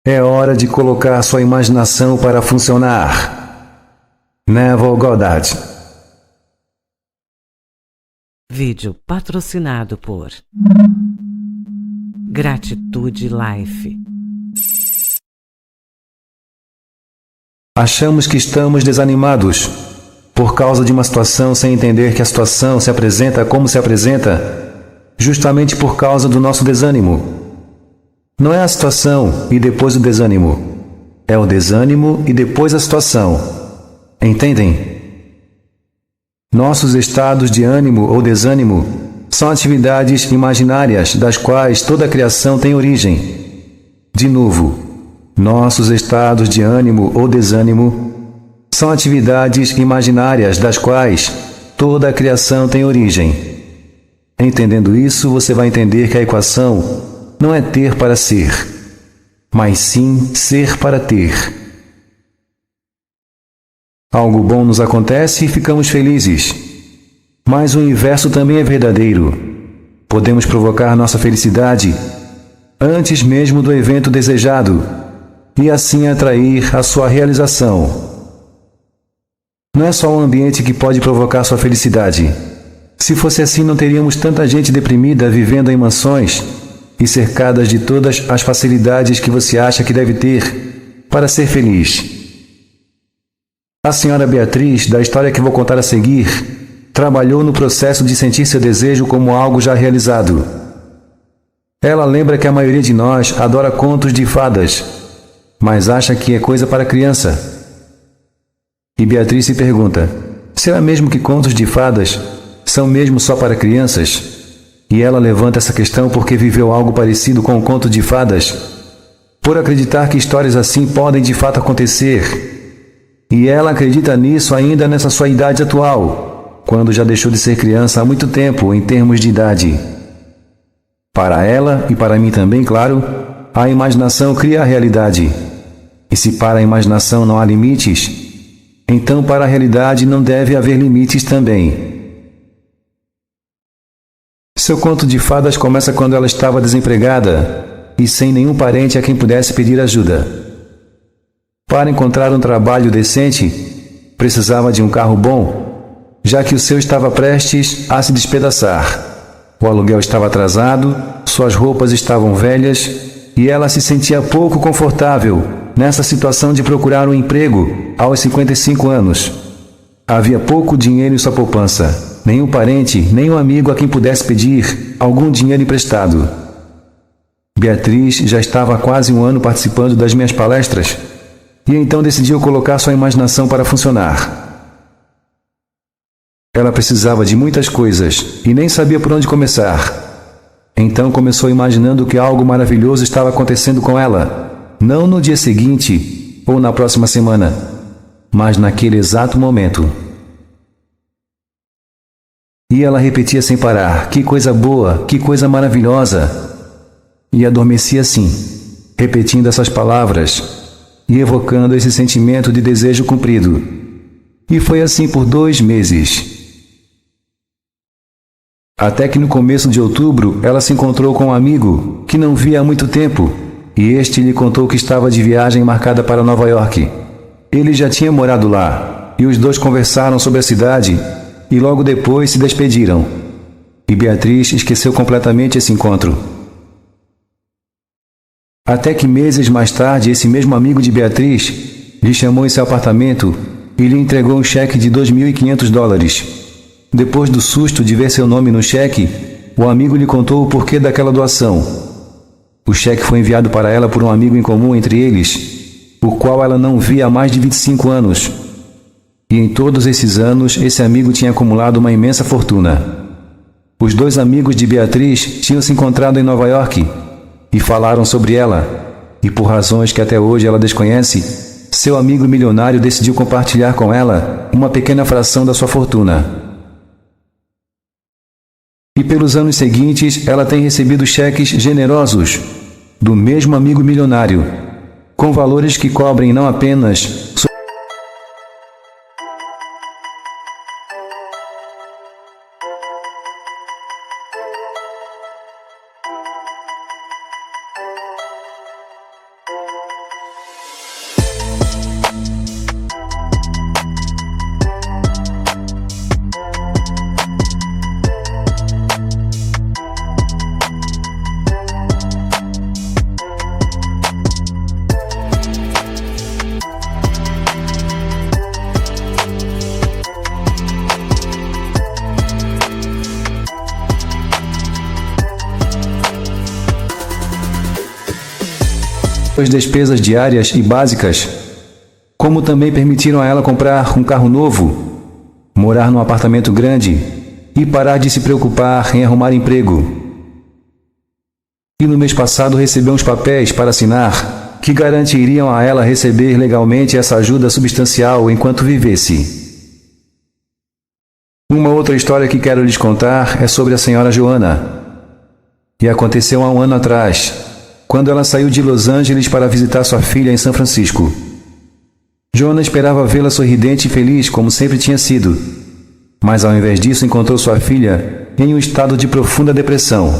É hora de colocar sua imaginação para funcionar. Neville Goddard. Vídeo patrocinado por Gratitude Life. Achamos que estamos desanimados por causa de uma situação sem entender que a situação se apresenta como se apresenta, justamente por causa do nosso desânimo. Não é a situação e depois o desânimo. É o desânimo e depois a situação. Entendem? Nossos estados de ânimo ou desânimo são atividades imaginárias das quais toda a criação tem origem. De novo, nossos estados de ânimo ou desânimo são atividades imaginárias das quais toda a criação tem origem. Entendendo isso, você vai entender que a equação não é ter para ser, mas sim ser para ter. Algo bom nos acontece e ficamos felizes. Mas o inverso também é verdadeiro. Podemos provocar nossa felicidade antes mesmo do evento desejado e assim atrair a sua realização. Não é só o ambiente que pode provocar sua felicidade. Se fosse assim, não teríamos tanta gente deprimida vivendo em mansões e cercadas de todas as facilidades que você acha que deve ter para ser feliz. A senhora Beatriz, da história que vou contar a seguir, trabalhou no processo de sentir seu desejo como algo já realizado. Ela lembra que a maioria de nós adora contos de fadas, mas acha que é coisa para criança. E Beatriz se pergunta, será mesmo que contos de fadas são mesmo só para crianças? E ela levanta essa questão porque viveu algo parecido com um conto de fadas, por acreditar que histórias assim podem de fato acontecer. E ela acredita nisso ainda nessa sua idade atual, quando já deixou de ser criança há muito tempo em termos de idade. Para ela, e para mim também, claro, a imaginação cria a realidade. E se para a imaginação não há limites, então para a realidade não deve haver limites também. Seu conto de fadas começa quando ela estava desempregada e sem nenhum parente a quem pudesse pedir ajuda. Para encontrar um trabalho decente, precisava de um carro bom, já que o seu estava prestes a se despedaçar. O aluguel estava atrasado, suas roupas estavam velhas e ela se sentia pouco confortável nessa situação de procurar um emprego aos 55 anos. Havia pouco dinheiro em sua poupança. Nenhum parente, nenhum amigo a quem pudesse pedir algum dinheiro emprestado. Beatriz já estava há quase um ano participando das minhas palestras e então decidiu colocar sua imaginação para funcionar. Ela precisava de muitas coisas e nem sabia por onde começar. Então começou imaginando que algo maravilhoso estava acontecendo com ela, não no dia seguinte ou na próxima semana, mas naquele exato momento. E ela repetia sem parar, que coisa boa, que coisa maravilhosa. E adormecia assim, repetindo essas palavras e evocando esse sentimento de desejo cumprido. E foi assim por 2 meses. Até que no começo de outubro, ela se encontrou com um amigo que não via há muito tempo, e este lhe contou que estava de viagem marcada para Nova York. Ele já tinha morado lá, e os dois conversaram sobre a cidade e logo depois se despediram. E Beatriz esqueceu completamente esse encontro. Até que meses mais tarde, esse mesmo amigo de Beatriz lhe chamou em seu apartamento e lhe entregou um cheque de $2.500. Depois do susto de ver seu nome no cheque, o amigo lhe contou o porquê daquela doação. O cheque foi enviado para ela por um amigo em comum entre eles, o qual ela não via há mais de 25 anos. E em todos esses anos, esse amigo tinha acumulado uma imensa fortuna. Os 2 amigos de Beatriz tinham se encontrado em Nova York e falaram sobre ela, e por razões que até hoje ela desconhece, seu amigo milionário decidiu compartilhar com ela uma pequena fração da sua fortuna. E pelos anos seguintes, ela tem recebido cheques generosos do mesmo amigo milionário, com valores que cobrem não apenas suas despesas diárias e básicas, como também permitiram a ela comprar um carro novo, morar num apartamento grande e parar de se preocupar em arrumar emprego. E no mês passado recebeu uns papéis para assinar que garantiriam a ela receber legalmente essa ajuda substancial enquanto vivesse. Uma outra história que quero lhes contar é sobre a senhora Joana. E aconteceu há um ano atrás, quando ela saiu de Los Angeles para visitar sua filha em São Francisco. Joana esperava vê-la sorridente e feliz, como sempre tinha sido. Mas ao invés disso encontrou sua filha em um estado de profunda depressão.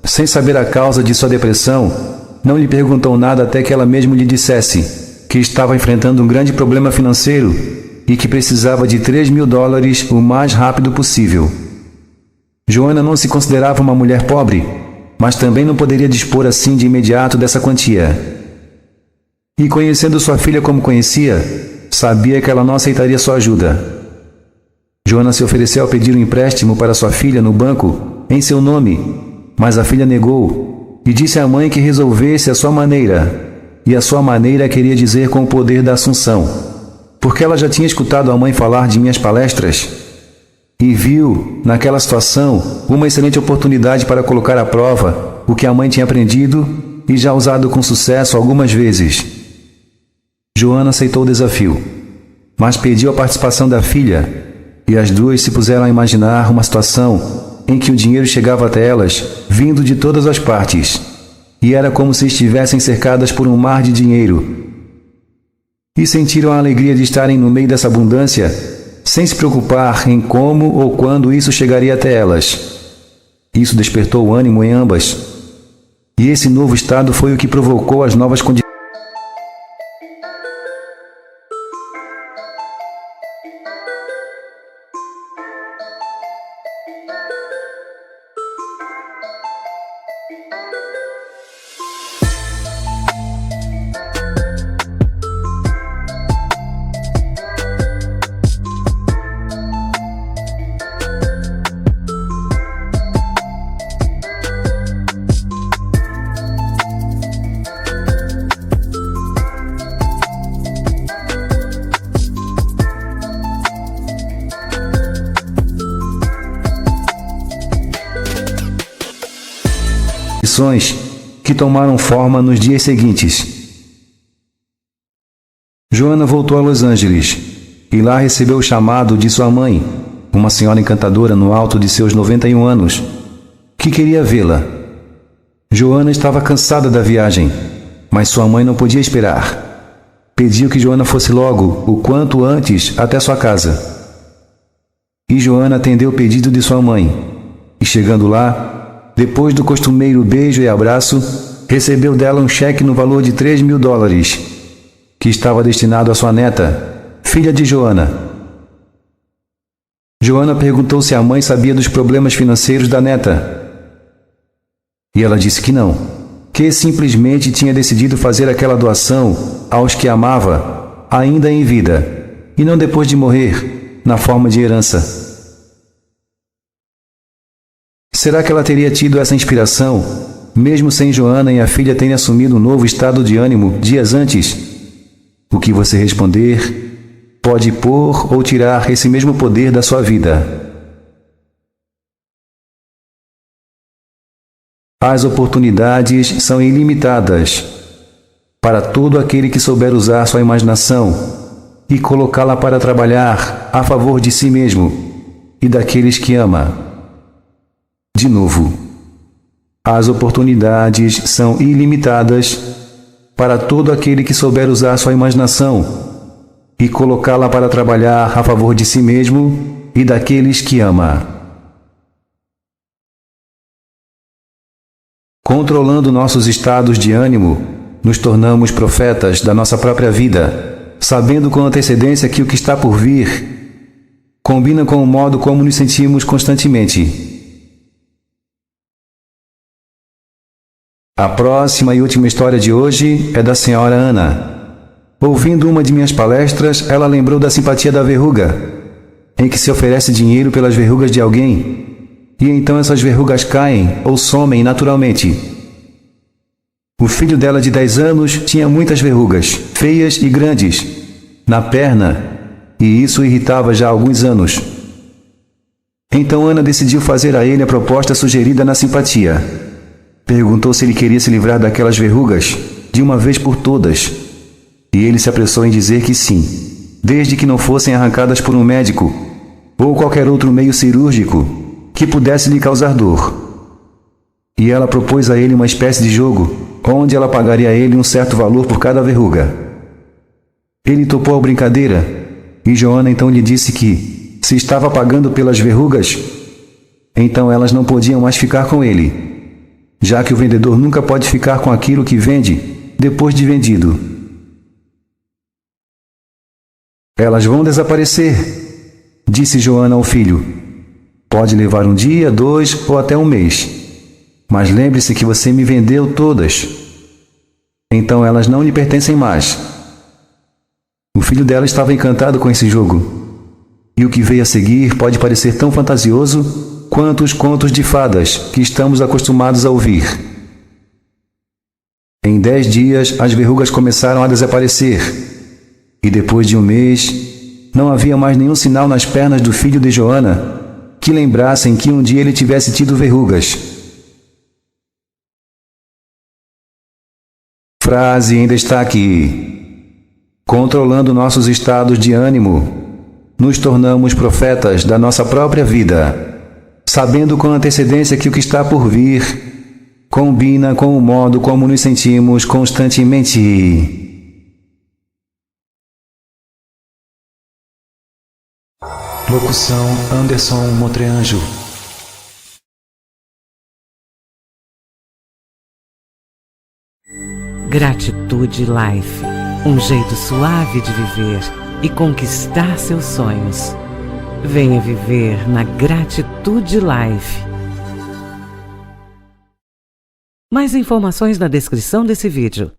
Sem saber a causa de sua depressão, não lhe perguntou nada até que ela mesma lhe dissesse que estava enfrentando um grande problema financeiro e que precisava de $3.000 o mais rápido possível. Joana não se considerava uma mulher pobre, mas também não poderia dispor assim de imediato dessa quantia. E conhecendo sua filha como conhecia, sabia que ela não aceitaria sua ajuda. Joana se ofereceu a pedir um empréstimo para sua filha no banco em seu nome, mas a filha negou e disse à mãe que resolvesse à sua maneira, e a sua maneira queria dizer com o poder da Assunção, porque ela já tinha escutado a mãe falar de minhas palestras e viu, naquela situação, uma excelente oportunidade para colocar à prova o que a mãe tinha aprendido e já usado com sucesso algumas vezes. Joana aceitou o desafio, mas pediu a participação da filha, e as duas se puseram a imaginar uma situação em que o dinheiro chegava até elas, vindo de todas as partes, e era como se estivessem cercadas por um mar de dinheiro. E sentiram a alegria de estarem no meio dessa abundância, sem se preocupar em como ou quando isso chegaria até elas. Isso despertou o ânimo em ambas, e esse novo estado foi o que provocou as novas condições. Que tomaram forma nos dias seguintes. Joana voltou a Los Angeles e lá recebeu o chamado de sua mãe, uma senhora encantadora no alto de seus 91 anos, que queria vê-la. Joana estava cansada da viagem, mas sua mãe não podia esperar. Pediu que Joana fosse logo, o quanto antes, até sua casa. E Joana atendeu o pedido de sua mãe, e chegando lá, depois do costumeiro beijo e abraço, recebeu dela um cheque no valor de $3.000, que estava destinado à sua neta, filha de Joana. Joana perguntou se a mãe sabia dos problemas financeiros da neta. E ela disse que não, que simplesmente tinha decidido fazer aquela doação aos que amava, ainda em vida, e não depois de morrer, na forma de herança. Será que ela teria tido essa inspiração, mesmo sem Joana e a filha terem assumido um novo estado de ânimo dias antes? O que você responder pode pôr ou tirar esse mesmo poder da sua vida. As oportunidades são ilimitadas para todo aquele que souber usar sua imaginação e colocá-la para trabalhar a favor de si mesmo e daqueles que ama. De novo, as oportunidades são ilimitadas para todo aquele que souber usar sua imaginação e colocá-la para trabalhar a favor de si mesmo e daqueles que ama. Controlando nossos estados de ânimo, nos tornamos profetas da nossa própria vida, sabendo com antecedência que o que está por vir combina com o modo como nos sentimos constantemente. A próxima e última história de hoje é da senhora Ana. Ouvindo uma de minhas palestras, ela lembrou da simpatia da verruga, em que se oferece dinheiro pelas verrugas de alguém, e então essas verrugas caem ou somem naturalmente. O filho dela de 10 anos tinha muitas verrugas, feias e grandes, na perna, e isso o irritava já há alguns anos. Então Ana decidiu fazer a ele a proposta sugerida na simpatia. Perguntou se ele queria se livrar daquelas verrugas, de uma vez por todas. E ele se apressou em dizer que sim, desde que não fossem arrancadas por um médico, ou qualquer outro meio cirúrgico, que pudesse lhe causar dor. E ela propôs a ele uma espécie de jogo, onde ela pagaria a ele um certo valor por cada verruga. Ele topou a brincadeira, e Joana então lhe disse que, se estava pagando pelas verrugas, então elas não podiam mais ficar com ele, já que o vendedor nunca pode ficar com aquilo que vende depois de vendido. Elas vão desaparecer, disse Joana ao filho. Pode levar um dia, 2 ou até um mês. Mas lembre-se que você me vendeu todas. Então elas não lhe pertencem mais. O filho dela estava encantado com esse jogo. E o que veio a seguir pode parecer tão fantasioso quanto os contos de fadas que estamos acostumados a ouvir. Em 10 dias, as verrugas começaram a desaparecer. E depois de um mês, não havia mais nenhum sinal nas pernas do filho de Joana que lembrassem que um dia ele tivesse tido verrugas. Frase em destaque: controlando nossos estados de ânimo, nos tornamos profetas da nossa própria vida, sabendo com antecedência que o que está por vir combina com o modo como nos sentimos constantemente. Locução: Anderson Motreanjo. Gratitude Life. Um jeito suave de viver e conquistar seus sonhos. Venha viver na Gratitude Life. Mais informações na descrição desse vídeo.